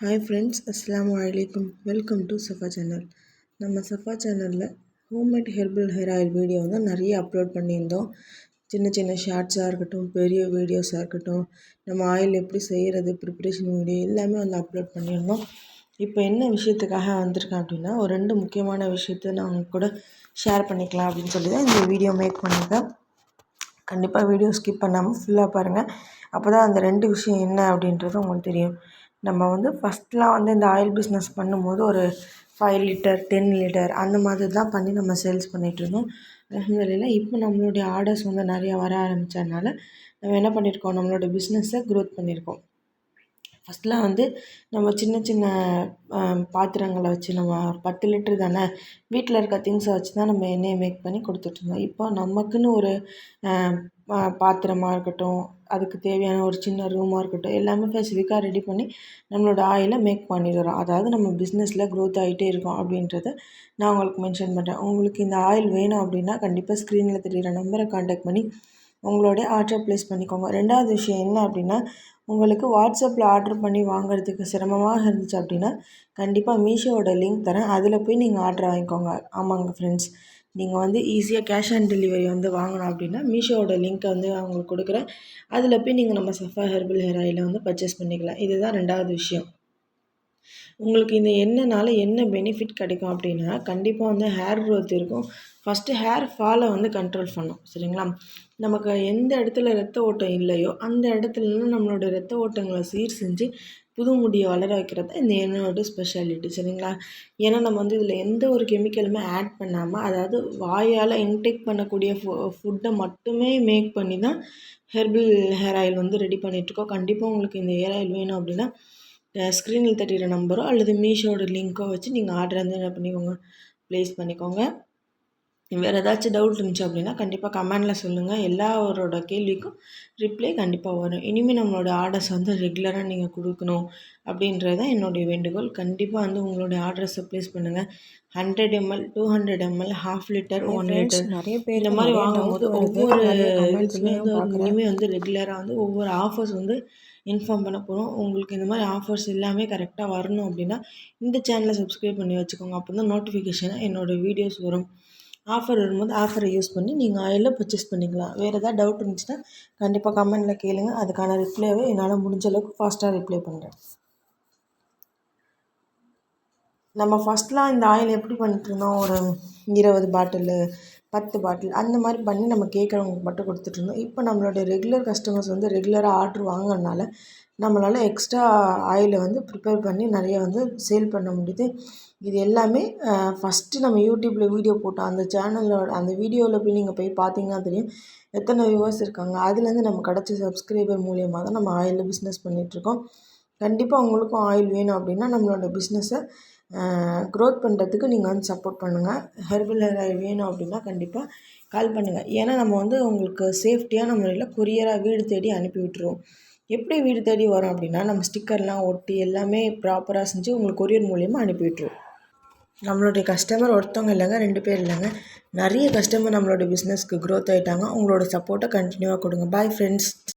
Hi friends, அஸ்ஸலாமு அலைக்கும். Welcome to Safa channel. நம்ம சஃபா சேனலில் homemade herbal hair oil video வந்து நிறைய அப்லோட் பண்ணியிருந்தோம். சின்ன சின்ன ஷார்ட்ஸாக இருக்கட்டும், பெரிய வீடியோஸாக இருக்கட்டும், நம்ம ஆயில் எப்படி செய்கிறது, ப்ரிப்ரேஷன் வீடியோ எல்லாமே வந்து அப்லோட் பண்ணியிருந்தோம். இப்போ என்ன விஷயத்துக்காக வந்திருக்கேன் அப்படின்னா, ஒரு 2 முக்கியமான விஷயத்த நான் உங்க கூட ஷேர் பண்ணிக்கலாம் அப்படின்னு சொல்லி தான் இந்த வீடியோ மேக் பண்ணியிருக்கேன். கண்டிப்பாக வீடியோ ஸ்கிப் பண்ணாமல் ஃபுல்லாக பாருங்கள். அப்போ தான் அந்த 2 விஷயம் என்ன அப்படின்றது உங்களுக்கு தெரியும். நம்ம வந்து ஃபஸ்ட்லாம் வந்து இந்த ஆயில் பிஸ்னஸ் பண்ணும்போது ஒரு 5 லிட்டர் 10 லிட்டர் அந்த மாதிரி தான் பண்ணி நம்ம சேல்ஸ் பண்ணிகிட்ருந்தோம். அல்ஹம்துலில்லாஹ் இப்போ நம்மளுடைய ஆர்டர்ஸ் வந்து நிறையா வர ஆரம்பித்ததுனால நம்ம என்ன பண்ணியிருக்கோம், நம்மளோட பிஸ்னஸை க்ரோத் பண்ணியிருக்கோம். ஃபஸ்ட்லாம் வந்து நம்ம சின்ன சின்ன பாத்திரங்களை வச்சு நம்ம 10 லிட்டர் தானே, வீட்டில் இருக்க திங்ஸை வச்சு தான் நம்ம எண்ணெயை மேக் பண்ணி கொடுத்துட்ருந்தோம். இப்போ நமக்குன்னு ஒரு பாத்திரமாக இருக்கட்டும், அதுக்கு தேவையான ஒரு சின்ன ரூமாக இருக்கட்டும், எல்லாமே ஸ்பெசிஃபிக்காக ரெடி பண்ணி நம்மளோட ஆயிலை மேக் பண்ணிடுறோம். அதாவது நம்ம பிஸ்னஸில் க்ரோத் ஆகிட்டே இருக்கோம் அப்படின்றத நான் உங்களுக்கு மென்ஷன் பண்ணுறேன். உங்களுக்கு இந்த ஆயில் வேணும் அப்படின்னா கண்டிப்பாக ஸ்க்ரீனில் தெரிகிற நம்பரை கான்டாக்ட் பண்ணி உங்களுடைய ஆர்டரை ப்ளேஸ் பண்ணிக்கோங்க. 2வது விஷயம் என்ன அப்படின்னா, உங்களுக்கு வாட்ஸ்அப்பில் ஆர்டர் பண்ணி வாங்குறதுக்கு சிரமமாக இருந்துச்சு அப்படின்னா கண்டிப்பாக மீஷோவோட லிங்க் தரேன், அதில் போய் நீங்கள் ஆர்டர் வாங்கிக்கோங்க. ஆமாங்க ஃப்ரெண்ட்ஸ், நீங்கள் வந்து ஈஸியாக கேஷ் ஆன் டெலிவரி வந்து வாங்கணும் அப்படின்னா மீஷோவோட லிங்க்கை வந்து அவங்களுக்கு கொடுக்குறேன், அதில் போய் நீங்கள் நம்ம சஃபா ஹெர்பல் ஹேர் ஆயிலை வந்து பர்ச்சேஸ் பண்ணிக்கலாம். இதுதான் 2வது விஷயம். உங்களுக்கு இந்த எண்ணெய்னால என்ன பெனிஃபிட் கிடைக்கும் அப்படின்னா, கண்டிப்பாக வந்து ஹேர் க்ரோத் இருக்கும். ஃபஸ்ட்டு ஹேர் ஃபாலை வந்து கண்ட்ரோல் பண்ணும், சரிங்களா? நமக்கு எந்த இடத்துல ரத்த ஓட்டம் இல்லையோ அந்த இடத்துலலாம் நம்மளோட ரத்த ஓட்டங்களை சீர் செஞ்சு புது முடியை வளர வைக்கிறது தான் இந்த எண்ணெயோட ஸ்பெஷாலிட்டி, சரிங்களா? ஏன்னா நம்ம வந்து இதில் எந்த ஒரு கெமிக்கலுமே ஆட் பண்ணாமல், அதாவது வாயால் இன்டேக் பண்ணக்கூடிய ஃபுட்டை மட்டுமே மேக் பண்ணி தான் ஹெர்பல் ஹேர் ஆயில் வந்து ரெடி பண்ணிகிட்ருக்கோம். கண்டிப்பாக உங்களுக்கு இந்த ஹேர் ஆயில் வேணும் அப்படின்னா ஸ்க்ரீனில் தெரிகிற நம்பரோ அல்லது மீஷோட லிங்க்கோ வச்சு நீங்கள் ஆர்டர் வந்து என்ன பண்ணிக்கோங்க, ப்ளேஸ் பண்ணிக்கோங்க. வேறு ஏதாச்சும் டவுட் இருந்துச்சு அப்படின்னா கண்டிப்பாக கமெண்டில் சொல்லுங்கள். எல்லாரோட கேள்விக்கும் ரிப்ளை கண்டிப்பாக வரும். இனிமேல் நம்மளோட ஆர்டர்ஸ் வந்து ரெகுலராக நீங்கள் கொடுக்கணும் அப்படின்றது தான் என்னுடைய வேண்டுகோள். கண்டிப்பாக வந்து உங்களுடைய ஆர்டர்ஸை ப்ளேஸ் பண்ணுங்கள். 100 ml 200 ml 1/2 லிட்டர் 1 லிட்டர் நிறைய பேர் இந்த மாதிரி வாங்கும்போது ஒவ்வொரு இதுக்குமே வந்து இனிமேல் வந்து ரெகுலராக வந்து ஒவ்வொரு ஆஃபர்ஸ் வந்து இன்ஃபார்ம் பண்ண போகிறோம். உங்களுக்கு இந்த மாதிரி ஆஃபர்ஸ் எல்லாமே கரெக்டாக வரணும் அப்படின்னா இந்த சேனலை சப்ஸ்கிரைப் பண்ணி வச்சுக்கோங்க. அப்போ தான் நோட்டிஃபிகேஷனாக என்னோடய வீடியோஸ் வரும். ஆஃபர் வரும்போது ஆஃபரை யூஸ் பண்ணி நீங்கள் ஆயிலை பர்ச்சேஸ் பண்ணிக்கலாம். வேறு ஏதாவது டவுட் இருந்துச்சுன்னா கண்டிப்பாக கமெண்டில் கேளுங்க. அதுக்கான ரிப்ளைவை என்னால் முடிஞ்ச அளவுக்கு ஃபாஸ்ட்டாக ரிப்ளை பண்ணுறேன். நம்ம ஃபஸ்ட்லாம் இந்த ஆயில் எப்படி பண்ணிகிட்ருந்தோம், ஒரு 20 பாட்டிலு 10 பாட்டில் அந்த மாதிரி பண்ணி நம்ம கேட்குறவங்களுக்கு மட்டும் கொடுத்துட்ருந்தோம். இப்போ நம்மளோட ரெகுலர் கஸ்டமர்ஸ் வந்து ரெகுலராக ஆர்டர் வாங்குறதுனால நம்மளால் எக்ஸ்ட்ரா ஆயிலை வந்து ப்ரிப்பேர் பண்ணி நிறைய வந்து சேல் பண்ண முடியுது. இது எல்லாமே ஃபஸ்ட்டு நம்ம யூடியூப்பில் வீடியோ போட்டோம், அந்த சேனலோட அந்த வீடியோவில் போய் நீங்கள் போய் பார்த்தீங்கன்னா தெரியும் எத்தனை வியூவர்ஸ் இருக்காங்க. அதுலேருந்து நம்ம கிடச்ச சப்ஸ்கிரைபர் மூலியமாக தான் நம்ம ஆயிலில் பிஸ்னஸ் பண்ணிகிட்ருக்கோம். கண்டிப்பாக உங்களுக்கும் ஆயில் வேணும் அப்படின்னா நம்மளோட பிஸ்னஸை க்ரோத் பண்ணுறதுக்கு நீங்கள் வந்து சப்போர்ட் பண்ணுங்கள். ஹெர்பல் ஹேர் ஆயில் வேணும் அப்படின்னா கண்டிப்பாக கால் பண்ணுங்கள். ஏன்னா நம்ம வந்து உங்களுக்கு சேஃப்டியான முறையில் கொரியராக வீடு தேடி அனுப்பி விட்டுருவோம். எப்படி வீடு தேடி வரும் அப்படின்னா, நம்ம ஸ்டிக்கர்லாம் ஒட்டி எல்லாமே ப்ராப்பராக செஞ்சு உங்களுக்கு கொரியர் மூலியமாக அனுப்பி விட்டுருவோம். நம்மளுடைய கஸ்டமர் ஒருத்தவங்க இல்லைங்க, 2 பேர் இல்லைங்க, நிறைய கஸ்டமர் நம்மளோட பிஸ்னஸ்க்கு க்ரோத் ஆகிட்டாங்க. உங்களோட சப்போர்ட்டை கண்டினியூவாக கொடுங்க. Bye friends.